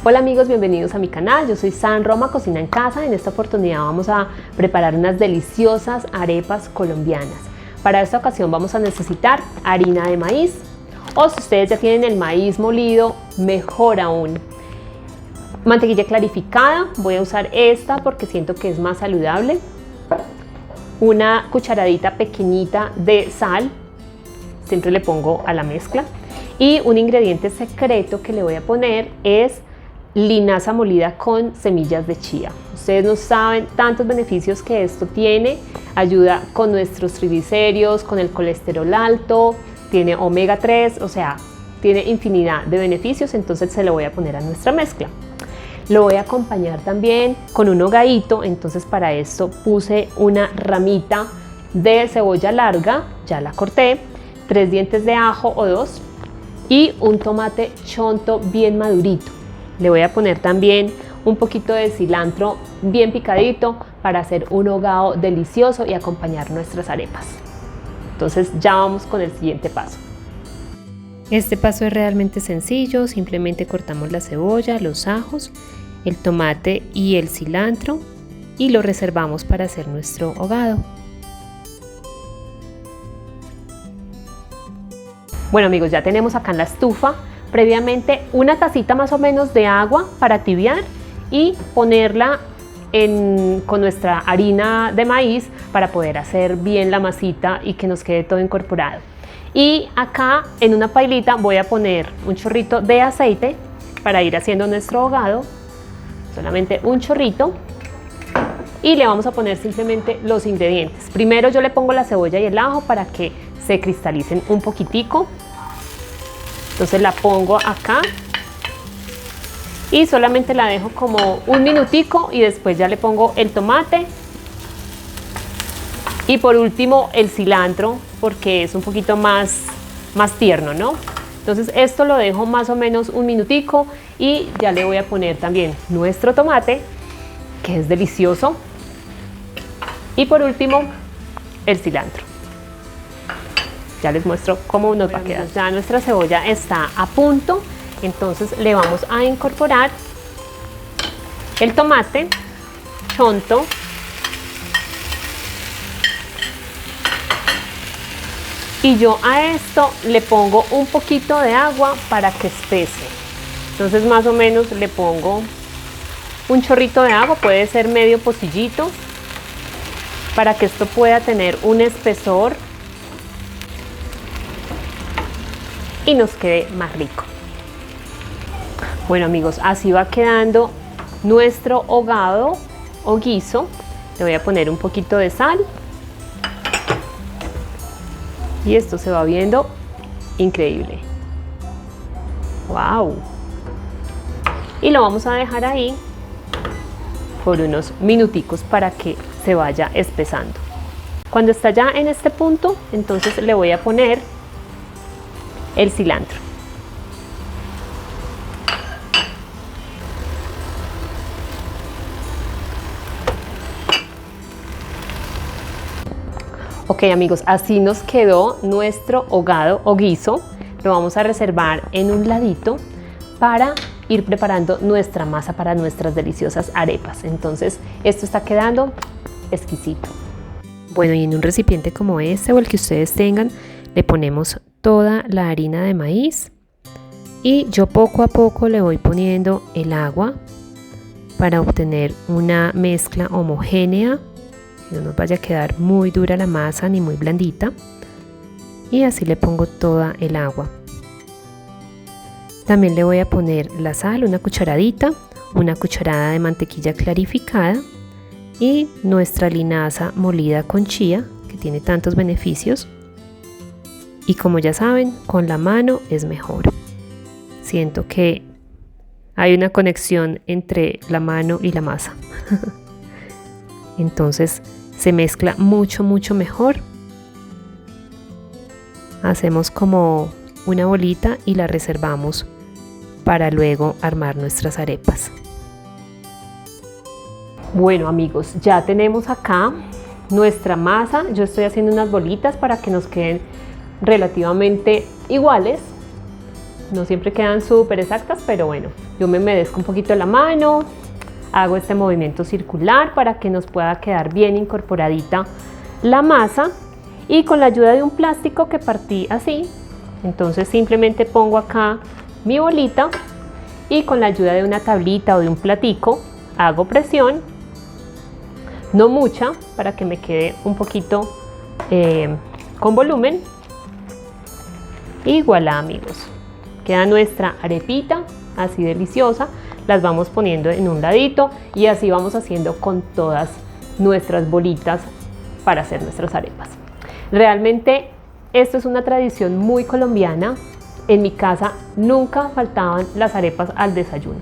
Hola amigos, bienvenidos a mi canal. Yo soy San Roma Cocina en Casa. En esta oportunidad vamos a preparar unas deliciosas arepas colombianas. Para esta ocasión vamos a necesitar harina de maíz, o si ustedes ya tienen el maíz molido, mejor aún. Mantequilla clarificada, voy a usar esta porque siento que es más saludable. Una cucharadita pequeñita de sal, siempre le pongo a la mezcla. Y un ingrediente secreto que le voy a poner es linaza molida con semillas de chía. Ustedes no saben tantos beneficios que esto tiene. Ayuda con nuestros triglicéridos, con el colesterol alto, tiene omega 3, o sea, tiene infinidad de beneficios, entonces se lo voy a poner a nuestra mezcla. Lo voy a acompañar también con un hogadito, entonces para esto puse una ramita de cebolla larga, ya la corté, 3 dientes de ajo o 2 y un tomate chonto bien madurito. Le voy a poner también un poquito de cilantro bien picadito para hacer un hogado delicioso y acompañar nuestras arepas. Entonces ya vamos con el siguiente paso. Este paso es realmente sencillo, simplemente cortamos la cebolla, los ajos, el tomate y el cilantro y lo reservamos para hacer nuestro hogado. Bueno amigos, ya tenemos acá en la estufa previamente una tacita más o menos de agua para tibiar y ponerla con nuestra harina de maíz para poder hacer bien la masita y que nos quede todo incorporado. Y acá en una pailita voy a poner un chorrito de aceite para ir haciendo nuestro hogado, solamente un chorrito, y le vamos a poner simplemente los ingredientes. Primero yo le pongo la cebolla y el ajo para que se cristalicen un poquitico. Entonces la pongo acá y solamente la dejo como un minutico y después ya le pongo el tomate y por último el cilantro porque es un poquito más tierno, ¿no? Entonces esto lo dejo más o menos un minutico y ya le voy a poner también nuestro tomate, que es delicioso, y por último el cilantro. Ya les muestro cómo nos va a quedar. Ya nuestra cebolla está a punto, entonces le vamos a incorporar el tomate chonto, y yo a esto le pongo un poquito de agua para que espese. Entonces más o menos le pongo un chorrito de agua, puede ser medio pocillito, para que esto pueda tener un espesor y nos quede más rico. Bueno amigos, así va quedando nuestro hogado o guiso. Le voy a poner un poquito de sal y esto se va viendo increíble. ¡Wow! Y lo vamos a dejar ahí por unos minuticos para que se vaya espesando. Cuando está ya en este punto, entonces le voy a poner el cilantro. Ok amigos, así nos quedó nuestro hogado o guiso. Lo vamos a reservar en un ladito para ir preparando nuestra masa para nuestras deliciosas arepas. Entonces esto está quedando exquisito. Bueno, y en un recipiente como este o el que ustedes tengan, le ponemos toda la harina de maíz y yo poco a poco le voy poniendo el agua para obtener una mezcla homogénea, que no nos vaya a quedar muy dura la masa ni muy blandita, y así le pongo toda el agua. También le voy a poner la sal, una cucharadita, una cucharada de mantequilla clarificada y nuestra linaza molida con chía, que tiene tantos beneficios. Y como ya saben, con la mano es mejor. Siento que hay una conexión entre la mano y la masa. Entonces se mezcla mucho mejor. Hacemos como una bolita y la reservamos para luego armar nuestras arepas. Bueno amigos, ya tenemos acá nuestra masa. Yo estoy haciendo unas bolitas para que nos queden relativamente iguales. no siempre quedan súper exactas, pero bueno, yo me humedezco un poquito la mano, hago este movimiento circular para que nos pueda quedar bien incorporadita la masa, y con la ayuda de un plástico que partí así, entonces simplemente pongo acá mi bolita y con la ayuda de una tablita o de un platico hago presión, no mucha, para que me quede un poquito con volumen, y voilà, amigos, queda nuestra arepita así deliciosa. Las vamos poniendo en un ladito y así vamos haciendo con todas nuestras bolitas para hacer nuestras arepas. Realmente esto es una tradición muy colombiana. En mi casa nunca faltaban las arepas al desayuno.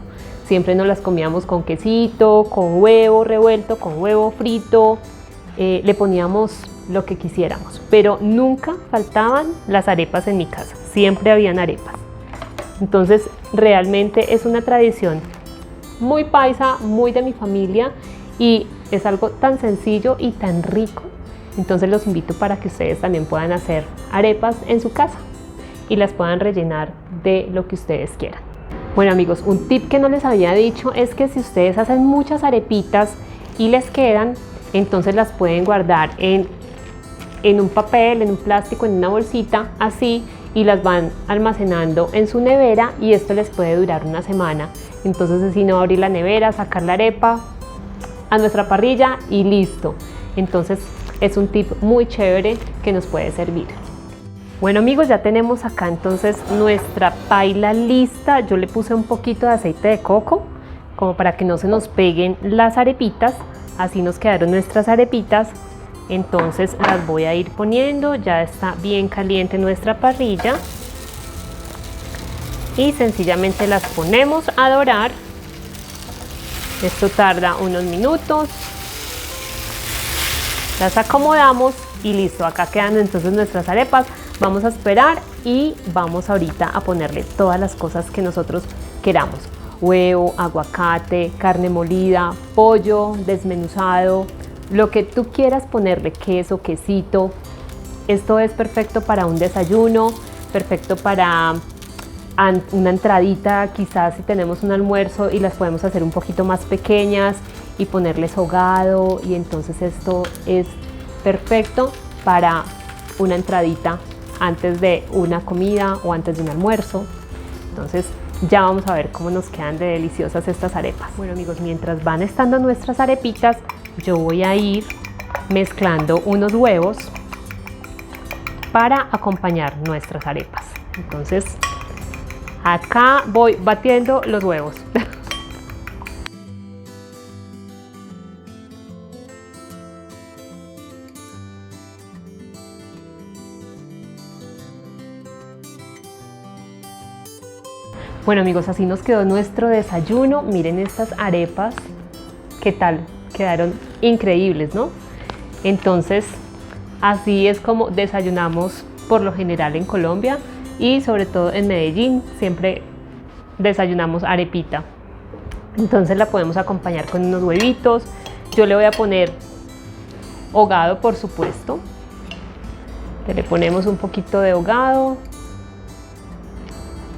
Siempre nos las comíamos con quesito, con huevo revuelto, con huevo frito, le poníamos lo que quisiéramos, pero nunca faltaban las arepas en mi casa, siempre habían arepas. Entonces realmente es una tradición muy paisa, muy de mi familia, y es algo tan sencillo y tan rico. Entonces los invito para que ustedes también puedan hacer arepas en su casa y las puedan rellenar de lo que ustedes quieran. Bueno, amigos, un tip que no les había dicho es que si ustedes hacen muchas arepitas y les quedan, entonces las pueden guardar en un papel, en un plástico, en una bolsita así, y las van almacenando en su nevera, y esto les puede durar una semana. Entonces así no abrir la nevera, sacar la arepa a nuestra parrilla y listo. Entonces es un tip muy chévere que nos puede servir. Bueno, amigos, ya tenemos acá entonces nuestra paila lista. Yo le puse un poquito de aceite de coco como para que no se nos peguen las arepitas. Así nos quedaron nuestras arepitas. Entonces las voy a ir poniendo. Ya está bien caliente nuestra parrilla y sencillamente las ponemos a dorar. Esto tarda unos minutos. Las acomodamos y listo, acá quedan entonces nuestras arepas. Vamos a esperar y vamos ahorita a ponerle todas las cosas que nosotros queramos: huevo, aguacate, carne molida, pollo desmenuzado, lo que tú quieras ponerle, queso, quesito. Esto es perfecto para un desayuno, perfecto para una entradita, quizás si tenemos un almuerzo y las podemos hacer un poquito más pequeñas y ponerles hogado, y entonces esto es perfecto para una entradita antes de una comida o antes de un almuerzo. Entonces ya vamos a ver cómo nos quedan de deliciosas estas arepas. Bueno, amigos, mientras van estando nuestras arepitas, yo voy a ir mezclando unos huevos para acompañar nuestras arepas. Entonces acá voy batiendo los huevos. Bueno, amigos, así nos quedó nuestro desayuno. Miren estas arepas, ¿qué tal? Quedaron increíbles, ¿no? Entonces, así es como desayunamos por lo general en Colombia, y sobre todo en Medellín siempre desayunamos arepita. Entonces la podemos acompañar con unos huevitos. Yo le voy a poner hogado, por supuesto. Le ponemos un poquito de hogado.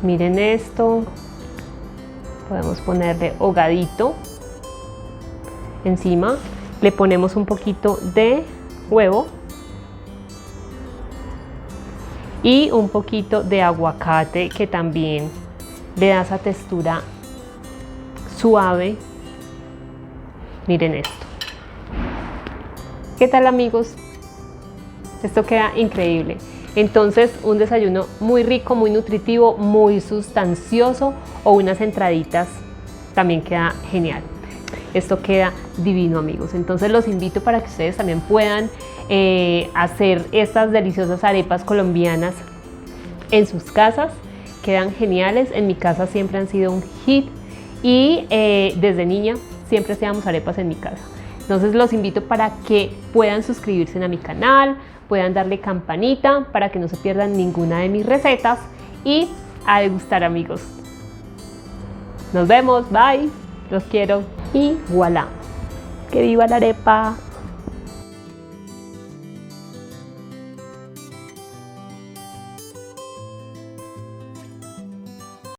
Miren esto, podemos ponerle hogadito encima, le ponemos un poquito de huevo y un poquito de aguacate, que también le da esa textura suave. Miren esto. ¿Qué tal, amigos? Esto queda increíble. Entonces, un desayuno muy rico, muy nutritivo, muy sustancioso, o unas entraditas también queda genial. Esto queda divino, amigos. Entonces los invito para que ustedes también puedan hacer estas deliciosas arepas colombianas en sus casas. Quedan geniales. En mi casa siempre han sido un hit, y desde niña siempre hacíamos arepas en mi casa. Entonces los invito para que puedan suscribirse a mi canal, puedan darle campanita para que no se pierdan ninguna de mis recetas, y a degustar, amigos. Nos vemos, bye, los quiero, y voilà, que viva la arepa.